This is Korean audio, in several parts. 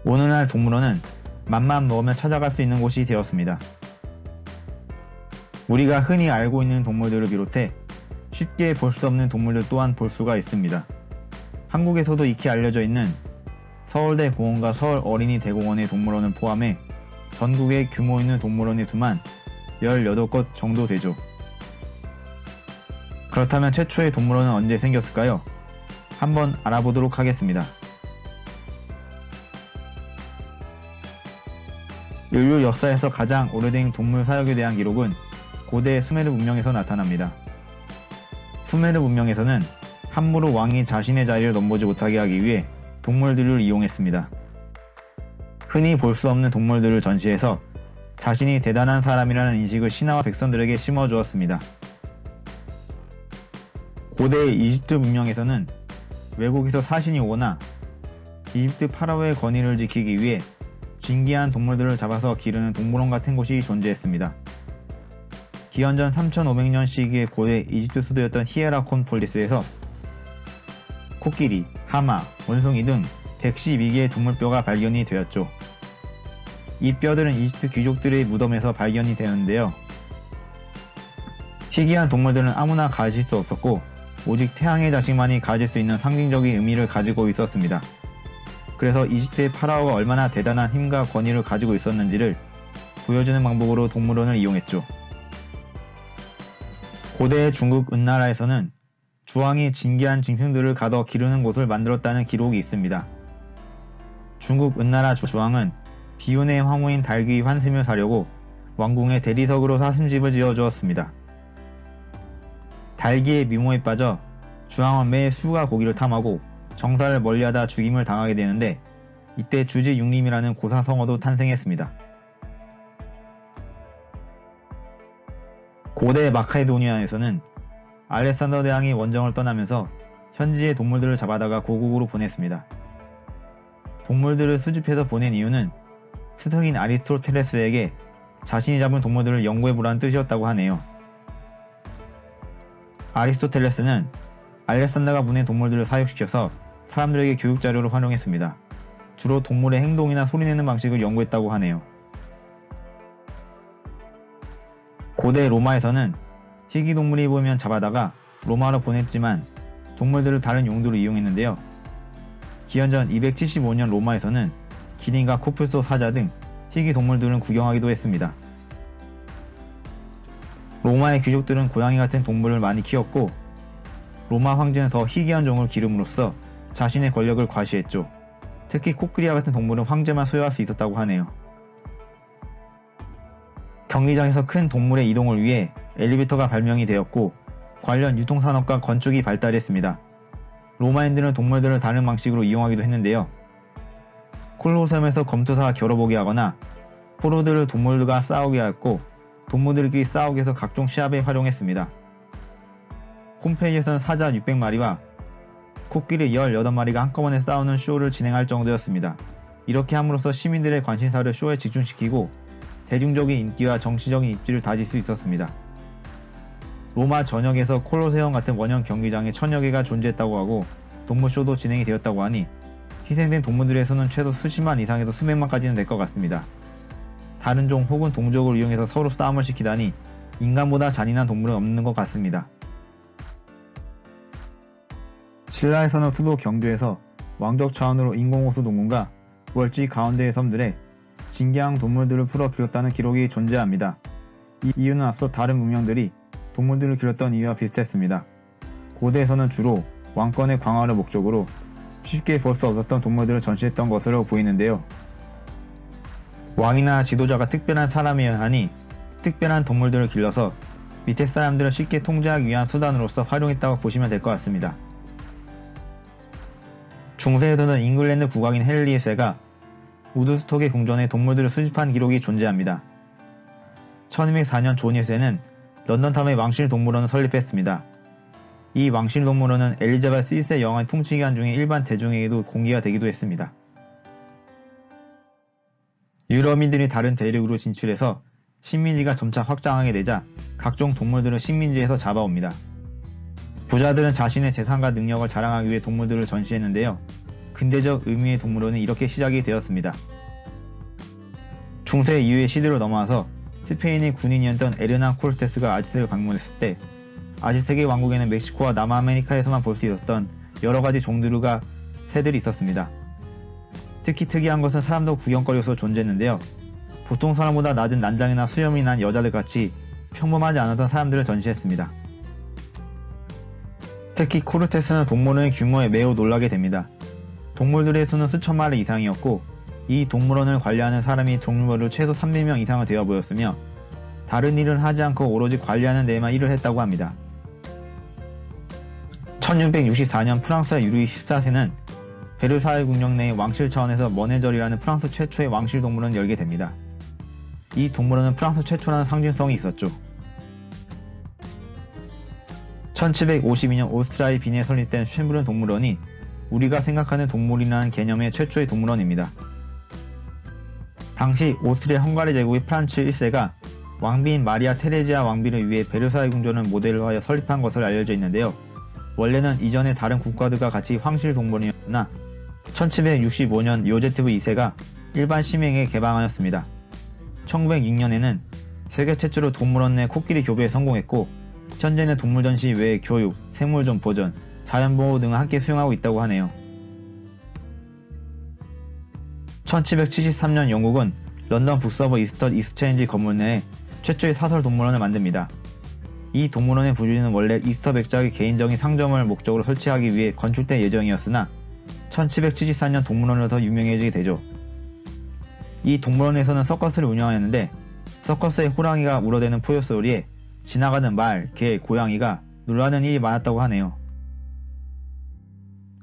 오늘날 동물원은 맘만 먹으면 찾아갈 수 있는 곳이 되었습니다. 우리가 흔히 알고 있는 동물들을 비롯해 쉽게 볼 수 없는 동물들 또한 볼 수가 있습니다. 한국에서도 익히 알려져 있는 서울대 공원과 서울 어린이 대공원의 동물원을 포함해 전국에 규모 있는 동물원의 수만 18곳 정도 되죠. 그렇다면 최초의 동물원은 언제 생겼을까요? 한번 알아보도록 하겠습니다. 인류 역사에서 가장 오래된 동물 사육에 대한 기록은 고대 수메르 문명에서 나타납니다. 수메르 문명에서는 함부로 왕이 자신의 자리를 넘보지 못하게 하기 위해 동물들을 이용했습니다. 흔히 볼 수 없는 동물들을 전시해서 자신이 대단한 사람이라는 인식을 신하와 백성들에게 심어주었습니다. 고대 이집트 문명에서는 외국에서 사신이 오거나 이집트 파라오의 권위를 지키기 위해 진귀한 동물들을 잡아서 기르는 동물원 같은 곳이 존재했습니다. 기원전 3500년 시기의 고대 이집트 수도였던 히에라콘폴리스에서 코끼리, 하마, 원숭이 등 112개의 동물뼈가 발견이 되었죠. 이 뼈들은 이집트 귀족들의 무덤에서 발견이 되었는데요. 희귀한 동물들은 아무나 가질 수 없었고 오직 태양의 자식만이 가질 수 있는 상징적인 의미를 가지고 있었습니다. 그래서 이집트의 파라오가 얼마나 대단한 힘과 권위를 가지고 있었는지를 보여주는 방법으로 동물원을 이용했죠. 고대 중국 은나라에서는 주왕이 진귀한 짐승들을 가둬 기르는 곳을 만들었다는 기록이 있습니다. 중국 은나라 주왕은 비운의 황후인 달귀 환심을 사려고 왕궁의 대리석으로 사슴집을 지어주었습니다. 달귀의 미모에 빠져 주왕은 매일 수가 고기를 탐하고 정사를 멀리하다 죽임을 당하게 되는데 이때 주지육림이라는 고사성어도 탄생했습니다. 고대 마케도니아에서는 알렉산더 대왕이 원정을 떠나면서 현지의 동물들을 잡아다가 고국으로 보냈습니다. 동물들을 수집해서 보낸 이유는 스승인 아리스토텔레스에게 자신이 잡은 동물들을 연구해보라는 뜻이었다고 하네요. 아리스토텔레스는 알렉산더가 보낸 동물들을 사육시켜서 사람들에게 교육자료로 활용했습니다. 주로 동물의 행동이나 소리내는 방식을 연구했다고 하네요. 고대 로마에서는 희귀동물이 보이면 잡아다가 로마로 보냈지만 동물들을 다른 용도로 이용했는데요. 기원전 275년 로마에서는 기린과 코뿔소, 사자 등 희귀동물들은 구경하기도 했습니다. 로마의 귀족들은 고양이 같은 동물을 많이 키웠고 로마 황제는 더 희귀한 종을 기름으로써 자신의 권력을 과시했죠. 특히 코끼리와 같은 동물은 황제만 소유할 수 있었다고 하네요. 경기장에서 큰 동물의 이동을 위해 엘리베이터가 발명이 되었고 관련 유통산업과 건축이 발달했습니다. 로마인들은 동물들을 다른 방식으로 이용하기도 했는데요. 콜로세움에서 검투사와 겨뤄보게 하거나 포로들을 동물들과 싸우게 하였고 동물들끼리 싸우게 해서 각종 시합에 활용했습니다. 폼페이에서는 사자 600마리와 코끼리 18마리가 한꺼번에 싸우는 쇼를 진행할 정도였습니다. 이렇게 함으로써 시민들의 관심사를 쇼에 집중시키고 대중적인 인기와 정치적인 입지를 다질 수 있었습니다. 로마 전역에서 콜로세움 같은 원형 경기장에 1000여 개가 존재했다고 하고 동물쇼도 진행이 되었다고 하니 희생된 동물들의 수는 최소 수십만 이상에서 수백만까지는 될 것 같습니다. 다른 종 혹은 동족을 이용해서 서로 싸움을 시키다니 인간보다 잔인한 동물은 없는 것 같습니다. 신라에서는 수도 경주에서 왕족 차원으로 인공호수 동굴과 월지 가운데의 섬들에 진귀한 동물들을 풀어 길렀다는 기록이 존재합니다. 이 이유는 앞서 다른 문명들이 동물들을 길렀던 이유와 비슷했습니다. 고대에서는 주로 왕권의 강화를 목적으로 쉽게 볼 수 없었던 동물들을 전시했던 것으로 보이는데요. 왕이나 지도자가 특별한 사람이어야 하니 특별한 동물들을 길러서 밑에 사람들을 쉽게 통제하기 위한 수단으로서 활용했다고 보시면 될 것 같습니다. 중세에서는 잉글랜드 국왕인 헨리 1세가 우드스톡의 궁전에 동물들을 수집한 기록이 존재합니다. 1204년 존 1세는 런던타운에 왕실동물원을 설립했습니다. 이 왕실동물원은 엘리자베스 1세 여왕의 통치기간 중에 일반 대중에게도 공개가 되기도 했습니다. 유럽인들이 다른 대륙으로 진출해서 식민지가 점차 확장하게 되자 각종 동물들을 식민지에서 잡아옵니다. 부자들은 자신의 재산과 능력을 자랑하기 위해 동물들을 전시했는데요. 근대적 의미의 동물원은 이렇게 시작이 되었습니다. 중세 이후의 시대로 넘어와서 스페인의 군인이었던 에르난 코르테스가 아즈텍을 방문했을 때 아즈텍의 왕국에는 멕시코와 남아메리카에서만 볼 수 있었던 여러가지 종들과 새들이 있었습니다. 특히 특이한 것은 사람도 구경거리로서 존재했는데요. 보통 사람보다 낮은 난장이나 수염이 난 여자들 같이 평범하지 않았던 사람들을 전시했습니다. 특히 코르테스는 동물원의 규모에 매우 놀라게 됩니다. 동물들의 수는 수천 마리 이상이었고 이 동물원을 관리하는 사람이 종류별로 최소 300명 이상은 되어 보였으며 다른 일은 하지 않고 오로지 관리하는 데에만 일을 했다고 합니다. 1664년 프랑스 루이 14세는 베르사유 궁정 내의 왕실 차원에서 머네절이라는 프랑스 최초의 왕실 동물원을 열게 됩니다. 이 동물원은 프랑스 최초라는 상징성이 있었죠. 1752년 오스트리아의 빈에 설립된 쇤브른 동물원이 우리가 생각하는 동물이라는 개념의 최초의 동물원입니다. 당시 오스트리아 헝가리 제국의 프란츠 1세가 왕비인 마리아 테레지아 왕비를 위해 베르사유 궁전을 모델로 하여 설립한 것으로 알려져 있는데요. 원래는 이전의 다른 국가들과 같이 황실 동물원이었으나 1765년 요제프 2세가 일반 시민에게 개방하였습니다. 1906년에는 세계 최초로 동물원 내 코끼리 교배에 성공했고 현재는 동물 전시 외에 교육, 생물종 보전, 자연보호 등을 함께 수행하고 있다고 하네요. 1773년 영국은 런던 북서버 이스터 익스체인지 건물 내에 최초의 사설 동물원을 만듭니다. 이 동물원의 부지는 원래 이스터 백작의 개인적인 상점을 목적으로 설치하기 위해 건축될 예정이었으나 1774년 동물원으로 더 유명해지게 되죠. 이 동물원에서는 서커스를 운영하였는데 서커스의 호랑이가 울어대는 포효 소리에 지나가는 말, 개, 고양이가 놀라는 일이 많았다고 하네요.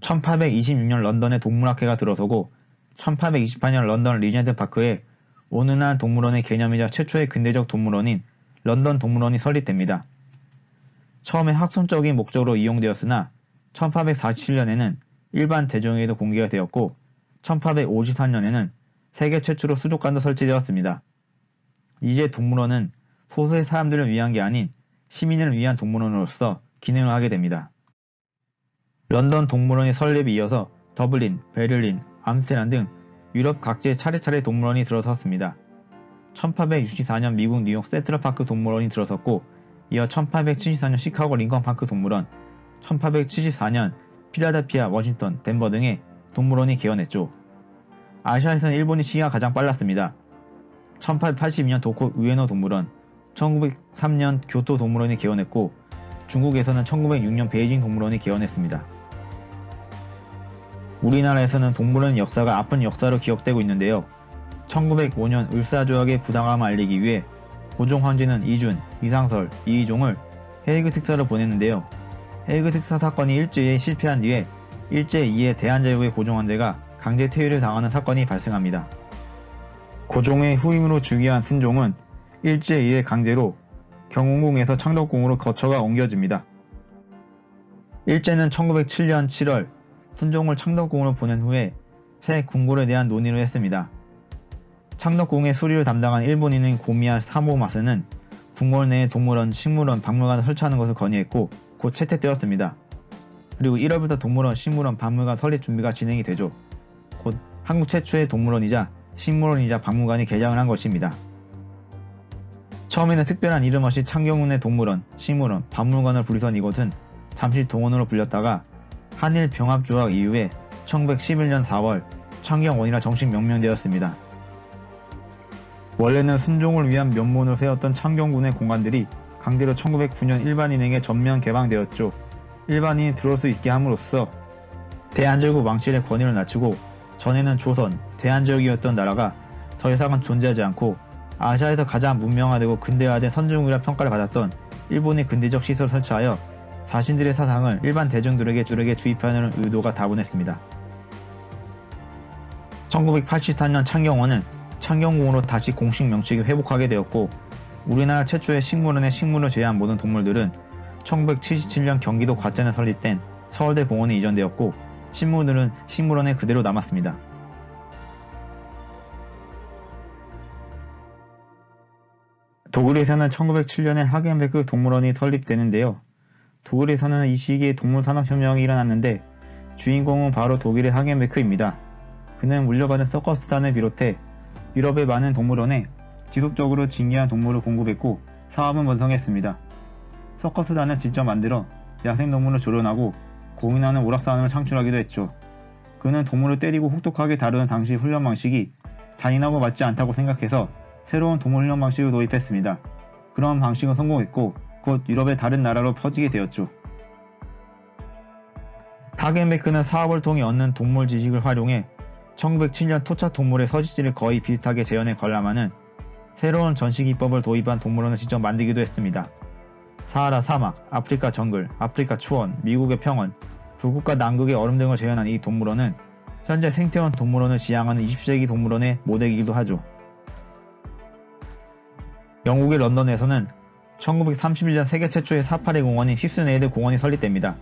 1826년 런던에 동물학회가 들어서고 1828년 런던 리젠트 파크에 온순한 동물원의 개념이자 최초의 근대적 동물원인 런던 동물원이 설립됩니다. 처음에 학술적인 목적으로 이용되었으나 1847년에는 일반 대중에게도 공개가 되었고 1854년에는 세계 최초로 수족관도 설치되었습니다. 이제 동물원은 소수의 사람들을 위한 게 아닌 시민을 위한 동물원으로서 기능을 하게 됩니다. 런던 동물원의 설립에 이어서 더블린, 베를린, 암스테르담 등 유럽 각지에 차례차례 동물원이 들어섰습니다. 1864년 미국 뉴욕 센트럴파크 동물원이 들어섰고 이어 1874년 시카고 링컨파크 동물원, 1874년 필라델피아, 워싱턴, 덴버 등의 동물원이 개원했죠. 아시아에서는 일본의 시기가 가장 빨랐습니다. 1882년 도쿄 우에노 동물원, 1903년 교토 동물원이 개원했고 중국에서는 1906년 베이징 동물원이 개원했습니다. 우리나라에서는 동물원 역사가 아픈 역사로 기억되고 있는데요. 1905년 을사조약의 부당함을 알리기 위해 고종 황제는 이준, 이상설, 이의종을 헤이그 특사로 보냈는데요. 헤이그 특사 사건이 일제에 실패한 뒤에 일제 이에 대한제국의 고종 황제가 강제 퇴위를 당하는 사건이 발생합니다. 고종의 후임으로 즉위한 순종은 일제에 의해 강제로 경운궁에서 창덕궁으로 거처가 옮겨집니다. 일제는 1907년 7월 순종을 창덕궁으로 보낸 후에 새 궁궐에 대한 논의를 했습니다. 창덕궁의 수리를 담당한 일본인인 고미야 사모마스는 궁궐 내에 동물원, 식물원, 박물관을 설치하는 것을 건의했고 곧 채택되었습니다. 그리고 1월부터 동물원, 식물원, 박물관 설립 준비가 진행이 되죠. 곧 한국 최초의 동물원이자 식물원이자 박물관이 개장을 한 것입니다. 처음에는 특별한 이름 없이 창경운의 동물원, 식물원, 박물관을 부르던 이곳은 잠시 동원으로 불렸다가 한일 병합조약 이후에 1911년 4월 창경원이라 정식 명명되었습니다. 원래는 순종을 위한 면문으로 세웠던 창경군의 공간들이 강제로 1909년 일반인에게 전면 개방되었죠. 일반인이 들어올 수 있게 함으로써 대한제국 왕실의 권위를 낮추고 전에는 조선, 대한제국이었던 나라가 더 이상은 존재하지 않고 아시아에서 가장 문명화되고 근대화된 선진국이라 평가를 받았던 일본의 근대적 시설을 설치하여 자신들의 사상을 일반 대중들에게 주입하는 의도가 다분했습니다. 1984년 창경원은 창경궁으로 다시 공식 명칭이 회복하게 되었고 우리나라 최초의 식물원의 식물을 제외한 모든 동물들은 1977년 경기도 과천에 설립된 서울대 공원에 이전되었고 식물들은 식물원에 그대로 남았습니다. 독일에서는 1907년에 하겐베크 동물원이 설립되는데요. 독일에서는 이 시기에 동물산업혁명이 일어났는데 주인공은 바로 독일의 하겐베크입니다. 그는 물려받은 서커스단을 비롯해 유럽의 많은 동물원에 지속적으로 진귀한 동물을 공급했고 사업은 번성했습니다. 서커스단을 직접 만들어 야생동물을 조련하고 공인하는 오락산을 창출하기도 했죠. 그는 동물을 때리고 혹독하게 다루는 당시 훈련 방식이 잔인하고 맞지 않다고 생각해서 새로운 동물 훈련 방식을 도입했습니다. 그런 방식은 성공했고 곧 유럽의 다른 나라로 퍼지게 되었죠. 하겐베크는 사업을 통해 얻는 동물 지식을 활용해 1907년 토착 동물의 서식지를 거의 비슷하게 재현해 관람하는 새로운 전시기법을 도입한 동물원을 직접 만들기도 했습니다. 사하라 사막, 아프리카 정글, 아프리카 초원, 미국의 평원, 북극과 남극의 얼음 등을 재현한 이 동물원은 현재 생태원 동물원을 지향하는 20세기 동물원의 모델이기도 하죠. 영국의 런던에서는 1931년 세계 최초의 사파리 공원인 휩스네이드 공원이 설립됩니다.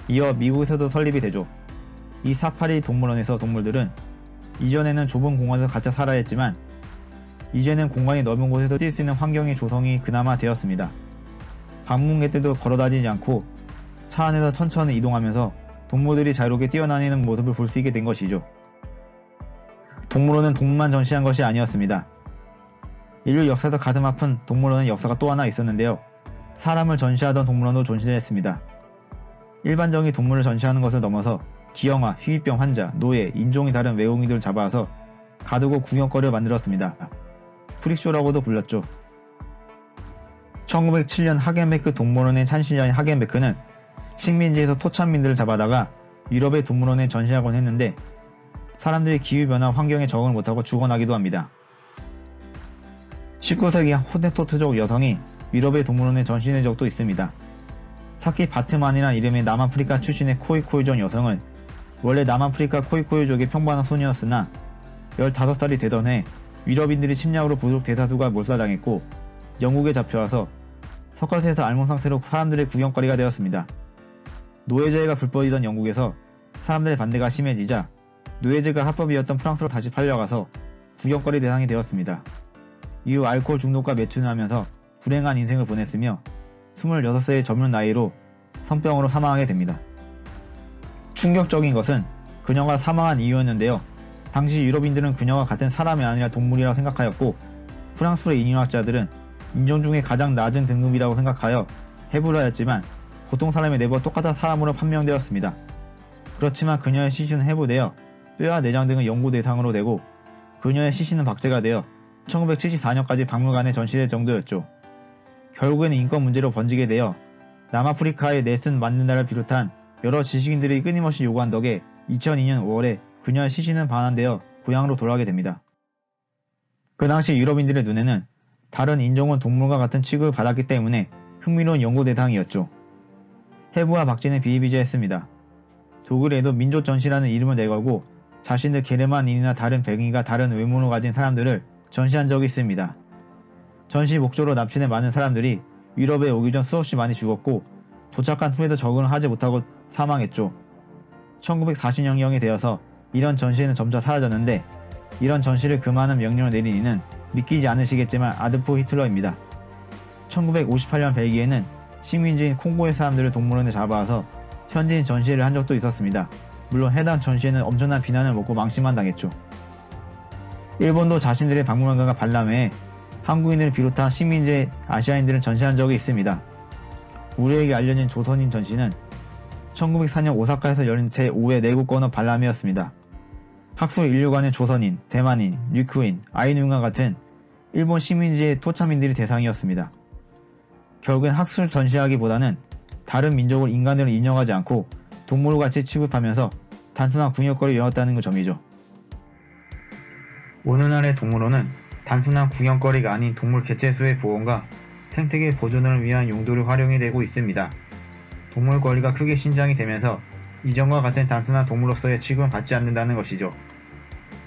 이어 미국에서도 설립이 되죠. 이 사파리 동물원에서 동물들은 이전에는 좁은 공간에서 갇혀 살아야 했지만 이제는 공간이 넓은 곳에서 뛸 수 있는 환경의 조성이 그나마 되었습니다. 방문객들도 걸어다니지 않고 차 안에서 천천히 이동하면서 동물들이 자유롭게 뛰어다니는 모습을 볼 수 있게 된 것이죠. 동물원은 동물만 전시한 것이 아니었습니다. 인류 역사에서 가슴 아픈 동물원의 역사가 또 하나 있었는데요. 사람을 전시하던 동물원도 존재했습니다. 일반적인 동물을 전시하는 것을 넘어서 기형아, 희귀병 환자, 노예, 인종이 다른 외국인들을 잡아와서 가두고 구경거리를 만들었습니다. 프릭쇼라고도 불렸죠. 1907년 하겐베크 동물원의 창시자인 하겐베크는 식민지에서 토착민들을 잡아다가 유럽의 동물원에 전시하곤 했는데 사람들이 기후변화 환경에 적응을 못하고 죽어나기도 합니다. 19세기 호텐토트족 여성이 유럽의 동물원에 전시된 적도 있습니다. 사키 바트만이라는 이름의 남아프리카 출신의 코이코이족 여성은 원래 남아프리카 코이코이족의 평범한 소녀였으나 15살이 되던 해 유럽인들이 침략으로 부족 대다수가 몰살당했고 영국에 잡혀와서 서커스에서 알몸 상태로 사람들의 구경거리가 되었습니다. 노예제가 불법이던 영국에서 사람들의 반대가 심해지자 노예제가 합법이었던 프랑스로 다시 팔려가서 구경거리 대상이 되었습니다. 이후 알코올 중독과 매춘을 하면서 불행한 인생을 보냈으며 26세의 젊은 나이로 성병으로 사망하게 됩니다. 충격적인 것은 그녀가 사망한 이유였는데요. 당시 유럽인들은 그녀와 같은 사람이 아니라 동물이라고 생각하였고 프랑스의 인류학자들은 인종 중에 가장 낮은 등급이라고 생각하여 해부하였지만 보통 사람의 뇌와 똑같은 사람으로 판명되었습니다. 그렇지만 그녀의 시신은 해부되어 뼈와 내장 등을 연구 대상으로 되고 그녀의 시신은 박제가 되어 1974년까지 박물관에 전시될 정도였죠. 결국에는 인권 문제로 번지게 되어 남아프리카의 넬슨 만델라를 비롯한 여러 지식인들이 끊임없이 요구한 덕에 2002년 5월에 그녀의 시신은 반환되어 고향으로 돌아가게 됩니다. 그 당시 유럽인들의 눈에는 다른 인종은 동물과 같은 취급을 받았기 때문에 흥미로운 연구 대상이었죠. 해부와 박제는 비일비재했습니다. 독일에도 민족 전시라는 이름을 내걸고 자신들 게르만인이나 다른 백인과 다른 외모를 가진 사람들을 전시한 적이 있습니다. 전시 목적으로 납치된 많은 사람들이 유럽에 오기 전 수없이 많이 죽었고 도착한 후에도 적응을 하지 못하고 사망했죠. 1940년경이 되어서 이런 전시회는 점차 사라졌는데 이런 전시를 금하는 명령을 내린 이는 믿기지 않으시겠지만 아드프 히틀러입니다. 1958년 벨기에는 식민지인 콩고의 사람들을 동물원에 잡아와서 현지인 전시회를 한 적도 있었습니다. 물론 해당 전시회는 엄청난 비난을 먹고 망신만 당했죠. 일본도 자신들의 박물관과 관람회에 한국인을 비롯한 식민지의 아시아인들을 전시한 적이 있습니다. 우리에게 알려진 조선인 전시는 1904년 오사카에서 열린 제5회 내국 언어 박람회였습니다. 학술 인류관의 조선인, 대만인, 류큐인, 아이누인과 같은 일본 식민지의 토착민들이 대상이었습니다. 결국엔 학술 전시하기보다는 다른 민족을 인간으로 인정하지 않고 동물과 같이 취급하면서 단순한 구경거리였다는 그 점이죠. 오늘날의 동물원은 단순한 구경거리가 아닌 동물 개체수의 보존과 생태계 보존을 위한 용도로 활용이 되고 있습니다. 동물 권리가 크게 신장이 되면서 이전과 같은 단순한 동물로서의 취급은 받지 않는다는 것이죠.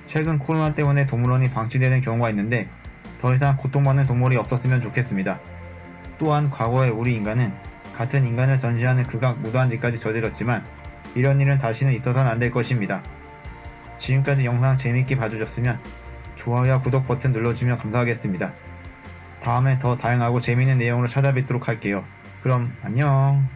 최근 코로나 때문에 동물원이 방치되는 경우가 있는데 더 이상 고통받는 동물이 없었으면 좋겠습니다. 또한 과거에 우리 인간은 같은 인간을 전시하는 극악 무도한 짓까지 저질렀지만 이런 일은 다시는 있어서는 안 될 것입니다. 지금까지 영상 재밌게 봐주셨으면 좋아요와 구독 버튼 눌러주면 감사하겠습니다. 다음에 더 다양하고 재미있는 내용으로 찾아뵙도록 할게요. 그럼 안녕.